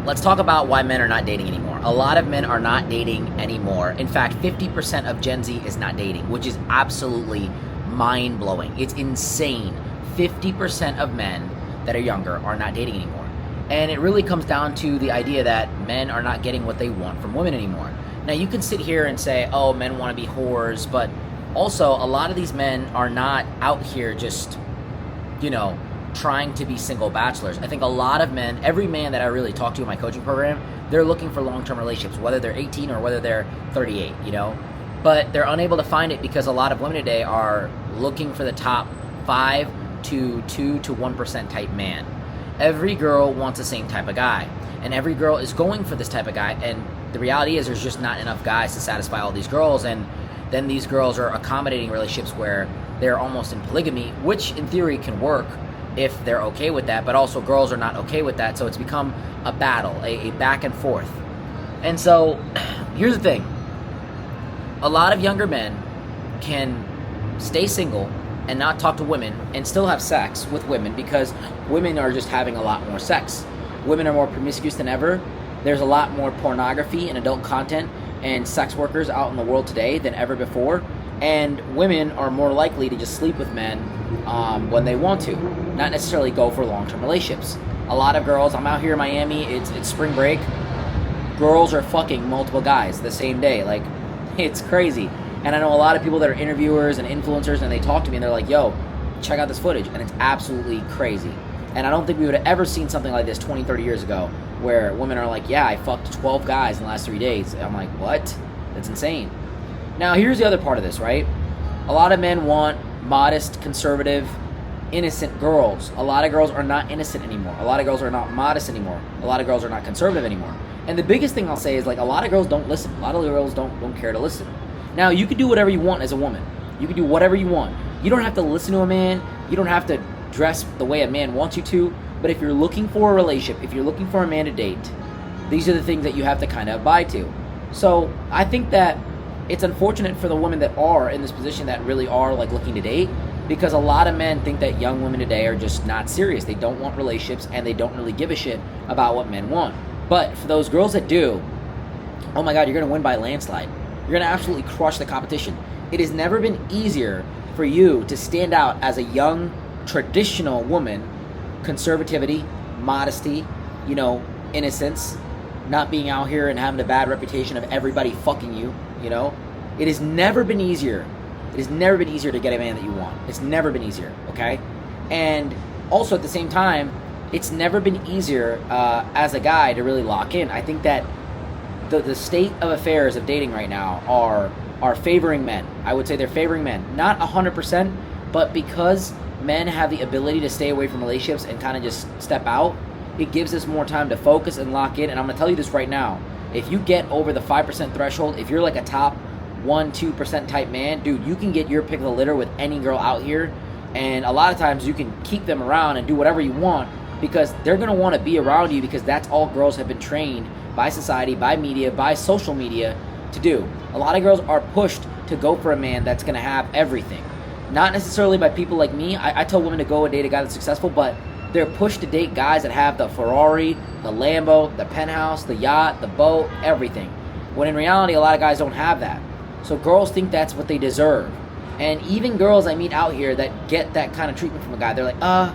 let's talk about why men are not dating anymore. A lot of men are not dating anymore. In fact, 50% of Gen Z is not dating, which is absolutely mind-blowing. It's insane. 50% of men that are younger are not dating anymore. And it really comes down to the idea that men are not getting what they want from women anymore. Now, you can sit here and say, oh, men want to be whores, but also a lot of these men are not out here just, trying to be single bachelors. I think a lot of men, every man that I really talk to in my coaching program, they're looking for long-term relationships, whether they're 18 or whether they're 38, But they're unable to find it because a lot of women today are looking for the top 5 to 2 to 1% type man. Every girl wants the same type of guy, and every girl is going for this type of guy, and the reality is there's just not enough guys to satisfy all these girls, and then these girls are accommodating relationships where they're almost in polygamy, which in theory can work if they're okay with that, but also girls are not okay with that, so it's become a battle, a back and forth. And so, here's the thing. A lot of younger men can stay single and not talk to women and still have sex with women because women are just having a lot more sex. Women are more promiscuous than ever. There's a lot more pornography and adult content and sex workers out in the world today than ever before. And women are more likely to just sleep with men when they want to, not necessarily go for long-term relationships. A lot of girls, I'm out here in Miami, it's spring break, girls are fucking multiple guys the same day. Like, it's crazy. And I know a lot of people that are interviewers and influencers, and they talk to me and they're like, yo, check out this footage, and it's absolutely crazy. And I don't think we would have ever seen something like this 20, 30 years ago, where women are like, yeah, I fucked 12 guys in the last 3 days. And I'm like, what? That's insane. Now, here's the other part of this, right? A lot of men want modest, conservative, innocent girls. A lot of girls are not innocent anymore. A lot of girls are not modest anymore. A lot of girls are not conservative anymore. And the biggest thing I'll say is, like, a lot of girls don't listen. A lot of girls don't care to listen. Now, you can do whatever you want as a woman. You can do whatever you want. You don't have to listen to a man. You don't have to dress the way a man wants you to. But if you're looking for a relationship, if you're looking for a man to date, these are the things that you have to kind of abide to. So I think that it's unfortunate for the women that are in this position that really are, like, looking to date, because a lot of men think that young women today are just not serious. They don't want relationships, and they don't really give a shit about what men want. But for those girls that do, oh my God, you're going to win by a landslide. You're going to absolutely crush the competition. It has never been easier for you to stand out as a young, traditional woman. Conservativity, modesty, innocence, not being out here and having a bad reputation of everybody fucking you, It has never been easier. It has never been easier to get a man that you want. It's never been easier, okay? And also at the same time, it's never been easier as a guy to really lock in. I think that the state of affairs of dating right now are favoring men. I would say they're favoring men. Not 100%, but because men have the ability to stay away from relationships and kind of just step out, it gives us more time to focus and lock in. And I'm going to tell you this right now. If you get over the 5% threshold, if you're like a top 1-2% type man, dude, you can get your pick of the litter with any girl out here. And a lot of times you can keep them around and do whatever you want because they're going to want to be around you because that's all girls have been trained by society, by media, by social media to do. A lot of girls are pushed to go for a man that's going to have everything. Not necessarily by people like me. I tell women to go and date a guy that's successful, but they're pushed to date guys that have the Ferrari, the Lambo, the penthouse, the yacht, the boat, everything. When in reality, a lot of guys don't have that. So girls think that's what they deserve. And even girls I meet out here that get that kind of treatment from a guy, they're like,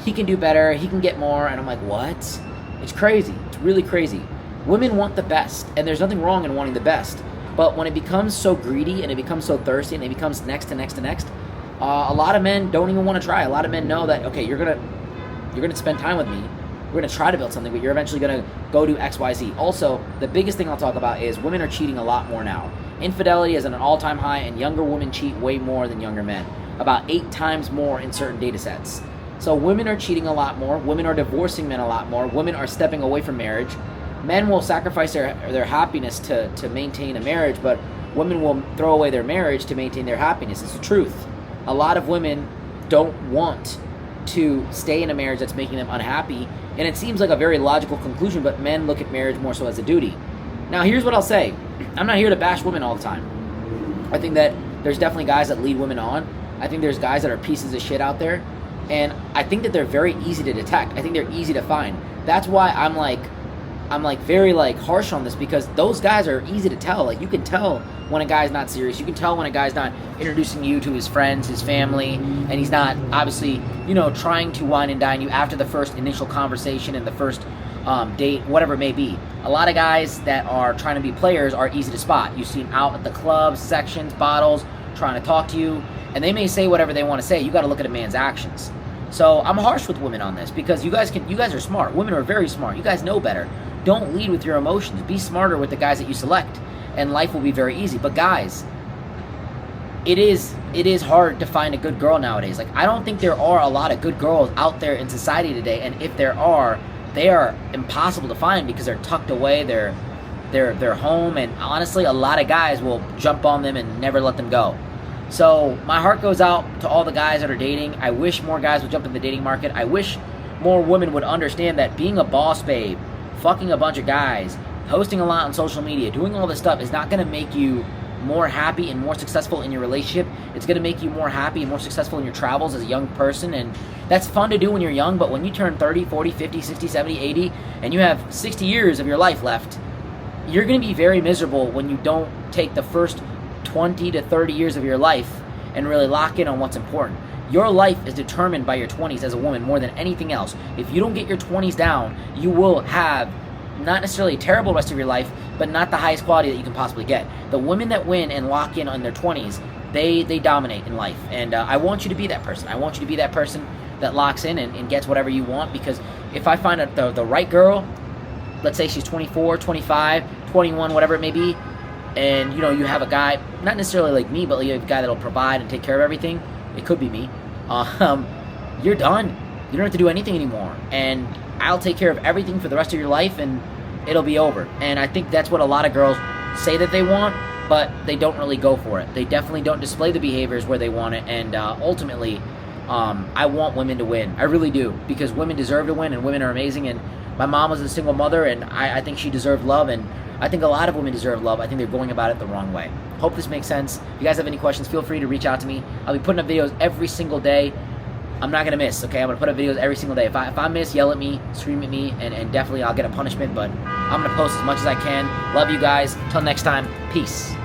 he can do better, he can get more. And I'm like, what? It's crazy. It's really crazy. Women want the best, and there's nothing wrong in wanting the best. But when it becomes so greedy and it becomes so thirsty and it becomes next to next to next, a lot of men don't even want to try. A lot of men know that, okay, you're gonna spend time with me. We're gonna try to build something, but you're eventually gonna go do X, Y, Z. Also, the biggest thing I'll talk about is women are cheating a lot more now. Infidelity is at an all-time high, and younger women cheat way more than younger men. About 8 times more in certain data sets. So women are cheating a lot more. Women are divorcing men a lot more. Women are stepping away from marriage. Men will sacrifice their happiness to maintain a marriage, but women will throw away their marriage to maintain their happiness. It's the truth. A lot of women don't want to stay in a marriage that's making them unhappy, and it seems like a very logical conclusion, but men look at marriage more so as a duty. Now, here's what I'll say. I'm not here to bash women all the time. I think that there's definitely guys that lead women on. I think there's guys that are pieces of shit out there, and I think that they're very easy to detect. I think they're easy to find. That's why I'm like, I'm like very like harsh on this because those guys are easy to tell. Like you can tell when a guy's not serious. You can tell when a guy's not introducing you to his friends, his family, and he's not obviously, trying to wine and dine you after the first initial conversation and the first date, whatever it may be. A lot of guys that are trying to be players are easy to spot. You see them out at the clubs, sections, bottles, trying to talk to you, and they may say whatever they want to say. You got to look at a man's actions. So I'm harsh with women on this because you guys are smart. Women are very smart. You guys know better. Don't lead with your emotions. Be smarter with the guys that you select, and life will be very easy. But guys, it is hard to find a good girl nowadays. Like I don't think there are a lot of good girls out there in society today, and if there are, they are impossible to find because they're tucked away, they're home, and honestly, a lot of guys will jump on them and never let them go. So my heart goes out to all the guys that are dating. I wish more guys would jump in the dating market. I wish more women would understand that being a boss babe, fucking a bunch of guys, posting a lot on social media, doing all this stuff is not going to make you more happy and more successful in your relationship. It's going to make you more happy and more successful in your travels as a young person, and that's fun to do when you're young, but when you turn 30, 40, 50, 60, 70, 80, and you have 60 years of your life left, you're going to be very miserable when you don't take the first 20 to 30 years of your life and really lock in on what's important. Your life is determined by your 20s as a woman more than anything else. If you don't get your 20s down, you will have not necessarily a terrible rest of your life, but not the highest quality that you can possibly get. The women that win and lock in on their 20s, they dominate in life. And I want you to be that person. I want you to be that person that locks in and gets whatever you want, because if I find the right girl, let's say she's 24, 25, 21, whatever it may be, and you have a guy, not necessarily like me, but you have a guy that'll provide and take care of everything. It could be me. You're done. You don't have to do anything anymore, and I'll take care of everything for the rest of your life, and it'll be over. And I think that's what a lot of girls say that they want, but they don't really go for it. They definitely don't display the behaviors where they want it, and ultimately, I want women to win. I really do, because women deserve to win, and women are amazing, and my mom was a single mother, and I think she deserved love, and I think a lot of women deserve love. I think they're going about it the wrong way. Hope this makes sense. If you guys have any questions, feel free to reach out to me. I'll be putting up videos every single day. I'm not going to miss, okay? I'm going to put up videos every single day. If I miss, yell at me, scream at me, and definitely I'll get a punishment, but I'm going to post as much as I can. Love you guys. Till next time, peace.